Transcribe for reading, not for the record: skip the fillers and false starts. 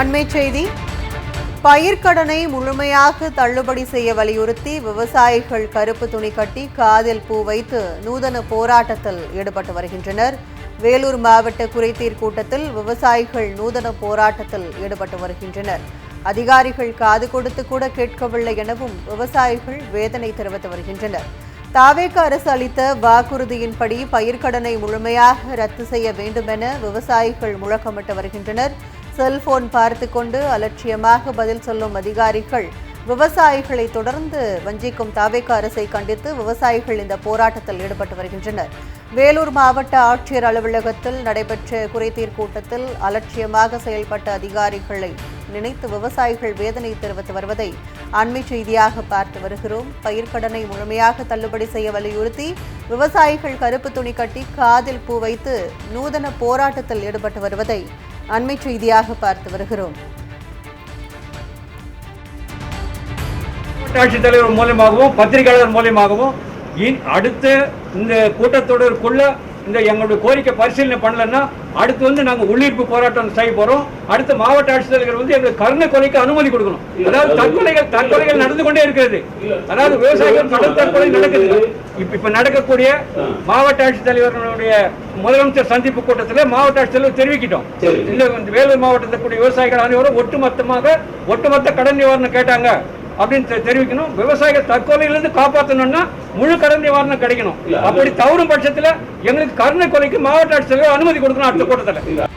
அண்மை செய்தி. பயிர்க்கடனை முழுமையாக தள்ளுபடி செய்ய வலியுறுத்தி விவசாயிகள் கருப்பு துணி கட்டி காதில் பூ வைத்து நூதன போராட்டத்தில் ஈடுபட்டு வருகின்றனர். வேலூர் மாவட்ட குறைதீர் கூட்டத்தில் விவசாயிகள் நூதன போராட்டத்தில் ஈடுபட்டு வருகின்றனர். அதிகாரிகள் காது கொடுத்து கூட கேட்கவில்லை எனவும் விவசாயிகள் வேதனை தெரிவித்து வருகின்றனர். தாவேக அரசு அளித்த வாக்குறுதியின்படி பயிர்க்கடனை முழுமையாக ரத்து செய்ய வேண்டும் என விவசாயிகள் முழக்கமிட்டு வருகின்றனர். செல்போன் பார்த்து கொண்டு அலட்சியமாக பதில் சொல்லும் அதிகாரிகள் விவசாயிகளை தொடர்ந்து வஞ்சிக்கும் தாவேக அரசை கண்டித்து விவசாயிகள் இந்த போராட்டத்தில் ஈடுபட்டு வருகின்றனர். வேலூர் மாவட்ட ஆட்சியர் அலுவலகத்தில் நடைபெற்ற குறைதீர் கூட்டத்தில் அலட்சியமாக செயல்பட்ட அதிகாரிகளை நினைத்து விவசாயிகள் வேதனை தெரிவித்து வருவதை அண்மை செய்தியாக பார்த்து வருகிறோம். பயிர்க்கடனை முழுமையாக தள்ளுபடி செய்ய வலியுறுத்தி விவசாயிகள் கருப்பு துணி கட்டி காதில் பூ வைத்து நூதன போராட்டத்தில் ஈடுபட்டு வருவதை அண்மை செய்தியாக பார்த்து வருகிறோம். ஆட்சித்தலைவர் மூலமாகவும் பத்திரிகையாளர் மூலமாகவும் அடுத்த இந்த கூட்டத்தொடருக்குள்ள இந்த எங்களுடைய கோரிக்கை பரிசீலனை பண்ணலன்னா அடுத்து நாங்கள் உள்ளிருப்பு போராட்டம் செய்ய போறோம். அடுத்த மாவட்ட ஆட்சித்தலைவர் எங்களுக்கு கருணை கொலைக்கு அனுமதி கொடுக்கணும். அதாவது தற்கொலைகள் நடந்து கொண்டே இருக்கிறது. அதாவது விவசாயிகள் கடும் தற்கொலை நடக்குது. இப்ப நடக்கக்கூடிய மாவட்ட ஆட்சித்தலைவர்களுடைய முதலமைச்சர் சந்திப்பு கூட்டத்தில் மாவட்ட ஆட்சித்தலைவர் தெரிவிக்கிட்டோம். இந்த வேலூர் மாவட்டத்தில் கூடிய விவசாயிகள் அனைவரும் ஒட்டுமொத்த கடன் நிவாரணம் கேட்டாங்க அப்படின்னு தெரிவிக்கணும். விவசாயிகள் தற்கொலையிலிருந்து காப்பாற்றணும்னா முழு கடன் நிவாரணம் கிடைக்கணும். அப்படி தவறும் பட்சத்தில் எங்களுக்கு கருணை கொலைக்கு மாவட்ட ஆட்சித்தலைவர் அனுமதி கொடுக்கணும் அடுத்த கூட்டத்தில்.